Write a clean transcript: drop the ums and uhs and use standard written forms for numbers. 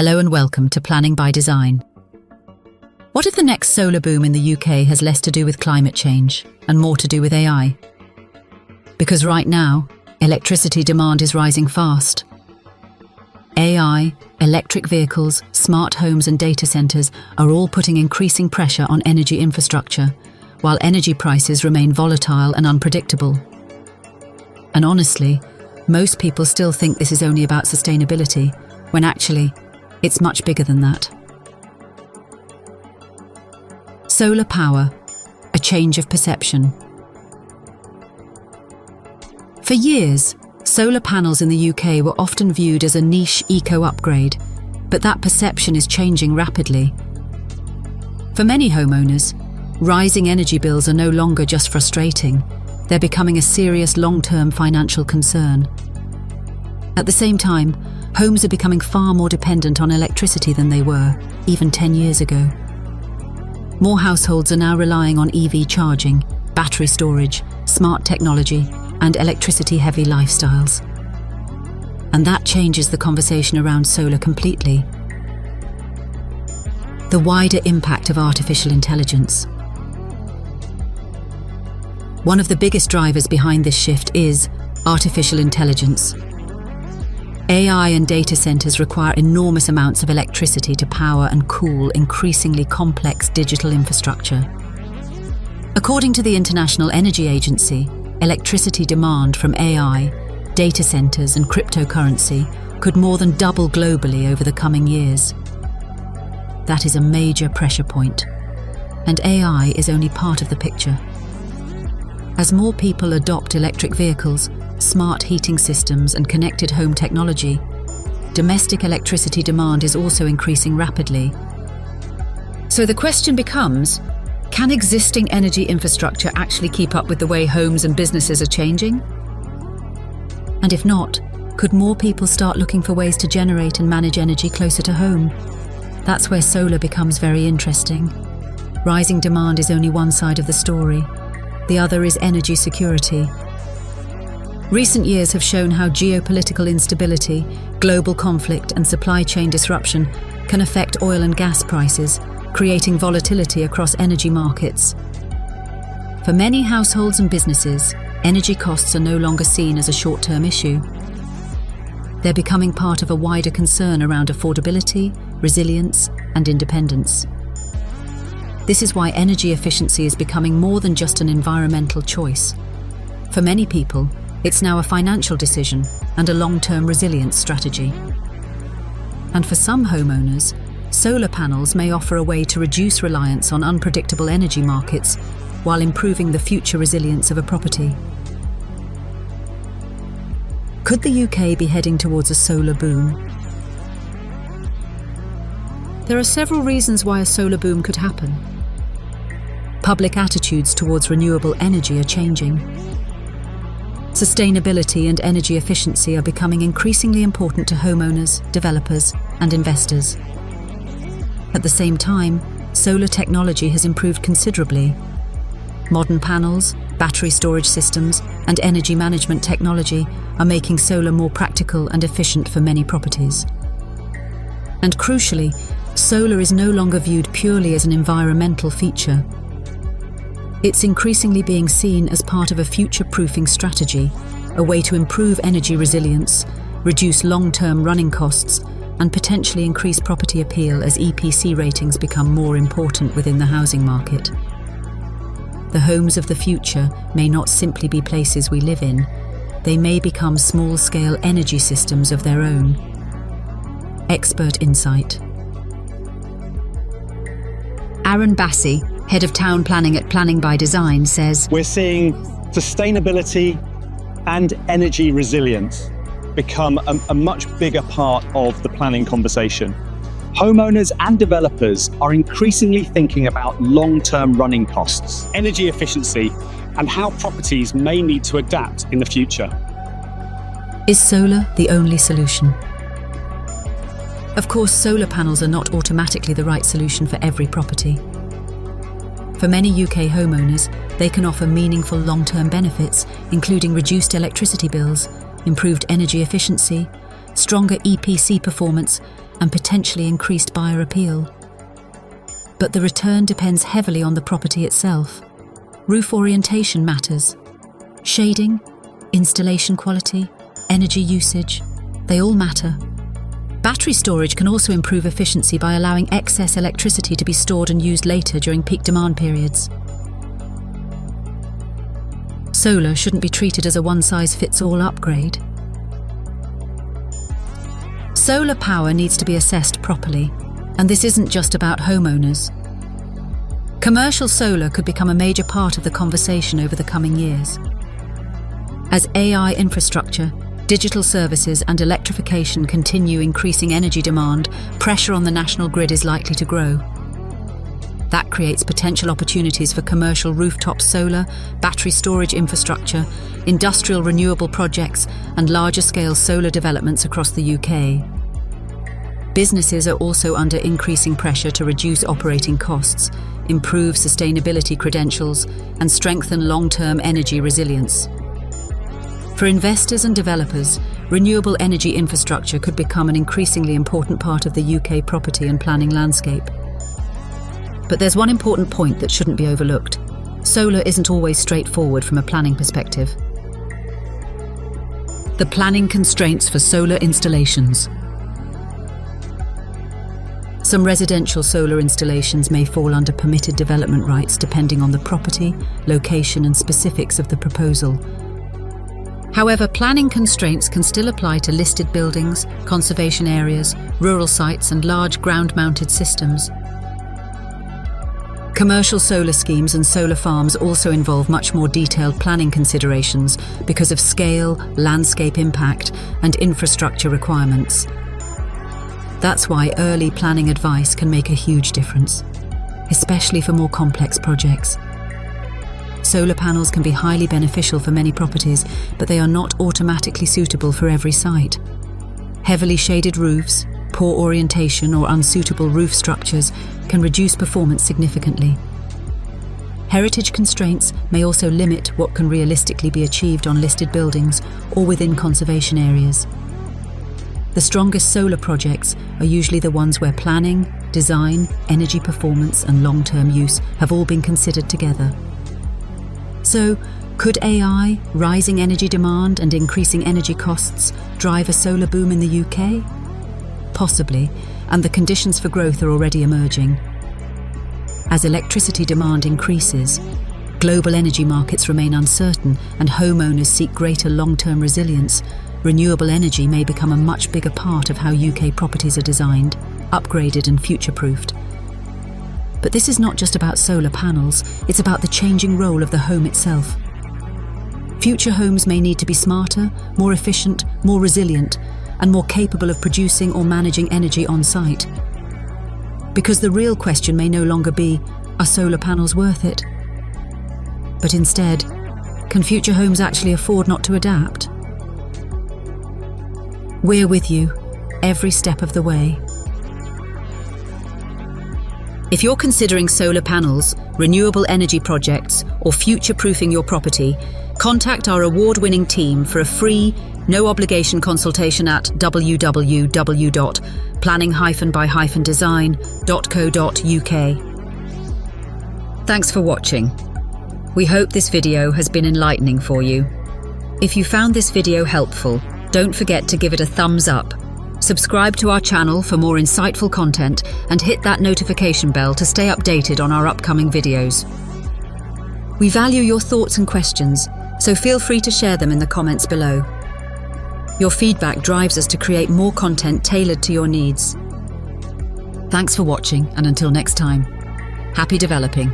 Hello and welcome to Planning by Design. What if the next solar boom in the UK has less to do with climate change and more to do with AI? Because right now, electricity demand is rising fast. AI, electric vehicles, smart homes and data centres are all putting increasing pressure on energy infrastructure, while energy prices remain volatile and unpredictable. And honestly, most people still think this is only about sustainability, when actually, it's much bigger than that. Solar power, a change of perception. For years, solar panels in the UK were often viewed as a niche eco-upgrade, but that perception is changing rapidly. For many homeowners, rising energy bills are no longer just frustrating, they're becoming a serious long-term financial concern. At the same time, homes are becoming far more dependent on electricity than they were, even 10 years ago. More households are now relying on EV charging, battery storage, smart technology, and electricity-heavy lifestyles. And that changes the conversation around solar completely. The wider impact of artificial intelligence. One of the biggest drivers behind this shift is artificial intelligence. AI and data centers require enormous amounts of electricity to power and cool increasingly complex digital infrastructure. According to the International Energy Agency, electricity demand from AI, data centers and cryptocurrency could more than double globally over the coming years. That is a major pressure point, and AI is only part of the picture. As more people adopt electric vehicles, smart heating systems and connected home technology, domestic electricity demand is also increasing rapidly. So the question becomes, can existing energy infrastructure actually keep up with the way homes and businesses are changing? And if not, could more people start looking for ways to generate and manage energy closer to home? That's where solar becomes very interesting. Rising demand is only one side of the story. The other is energy security. Recent years have shown how geopolitical instability, global conflict and supply chain disruption can affect oil and gas prices, creating volatility across energy markets. For many households and businesses, energy costs are no longer seen as a short-term issue. They're becoming part of a wider concern around affordability, resilience and independence. This is why energy efficiency is becoming more than just an environmental choice. For many people, it's now a financial decision and a long-term resilience strategy. And for some homeowners, solar panels may offer a way to reduce reliance on unpredictable energy markets while improving the future resilience of a property. Could the UK be heading towards a solar boom? There are several reasons why a solar boom could happen. Public attitudes towards renewable energy are changing. Sustainability and energy efficiency are becoming increasingly important to homeowners, developers, and investors. At the same time, solar technology has improved considerably. Modern panels, battery storage systems, and energy management technology are making solar more practical and efficient for many properties. And crucially, solar is no longer viewed purely as an environmental feature. It's increasingly being seen as part of a future-proofing strategy, a way to improve energy resilience, reduce long-term running costs, and potentially increase property appeal as EPC ratings become more important within the housing market. The homes of the future may not simply be places we live in, they may become small-scale energy systems of their own. Expert insight. Aaron Bassi, Head of Town Planning at Planning by Design, says, "We're seeing sustainability and energy resilience become a much bigger part of the planning conversation. Homeowners and developers are increasingly thinking about long-term running costs, energy efficiency, and how properties may need to adapt in the future." Is solar the only solution? Of course, solar panels are not automatically the right solution for every property. For many UK homeowners, they can offer meaningful long-term benefits, including reduced electricity bills, improved energy efficiency, stronger EPC performance, and potentially increased buyer appeal. But the return depends heavily on the property itself. Roof orientation matters. Shading, installation quality, energy usage, they all matter. Battery storage can also improve efficiency by allowing excess electricity to be stored and used later during peak demand periods. Solar shouldn't be treated as a one-size-fits-all upgrade. Solar power needs to be assessed properly, and this isn't just about homeowners. Commercial solar could become a major part of the conversation over the coming years. As AI infrastructure, digital services and electrification continue increasing energy demand, pressure on the national grid is likely to grow. That creates potential opportunities for commercial rooftop solar, battery storage infrastructure, industrial renewable projects, and larger-scale solar developments across the UK. Businesses are also under increasing pressure to reduce operating costs, improve sustainability credentials, and strengthen long-term energy resilience. For investors and developers, renewable energy infrastructure could become an increasingly important part of the UK property and planning landscape. But there's one important point that shouldn't be overlooked. Solar isn't always straightforward from a planning perspective. The planning constraints for solar installations. Some residential solar installations may fall under permitted development rights depending on the property, location, and specifics of the proposal. However, planning constraints can still apply to listed buildings, conservation areas, rural sites, and large ground-mounted systems. Commercial solar schemes and solar farms also involve much more detailed planning considerations because of scale, landscape impact, and infrastructure requirements. That's why early planning advice can make a huge difference, especially for more complex projects. Solar panels can be highly beneficial for many properties, but they are not automatically suitable for every site. Heavily shaded roofs, poor orientation, or unsuitable roof structures can reduce performance significantly. Heritage constraints may also limit what can realistically be achieved on listed buildings or within conservation areas. The strongest solar projects are usually the ones where planning, design, energy performance, and long-term use have all been considered together. So, could AI, rising energy demand, and increasing energy costs drive a solar boom in the UK? Possibly, and the conditions for growth are already emerging. As electricity demand increases, global energy markets remain uncertain, and homeowners seek greater long-term resilience, renewable energy may become a much bigger part of how UK properties are designed, upgraded, and future-proofed. But this is not just about solar panels, it's about the changing role of the home itself. Future homes may need to be smarter, more efficient, more resilient, and more capable of producing or managing energy on site. Because the real question may no longer be, are solar panels worth it? But instead, can future homes actually afford not to adapt? We're with you, every step of the way. If you're considering solar panels, renewable energy projects, or future-proofing your property, contact our award-winning team for a free, no-obligation consultation at www.planning-by-design.co.uk. Thanks for watching. We hope this video has been enlightening for you. If you found this video helpful, don't forget to give it a thumbs up. Subscribe to our channel for more insightful content and hit that notification bell to stay updated on our upcoming videos. We value your thoughts and questions, so feel free to share them in the comments below. Your feedback drives us to create more content tailored to your needs. Thanks for watching, and until next time, happy developing.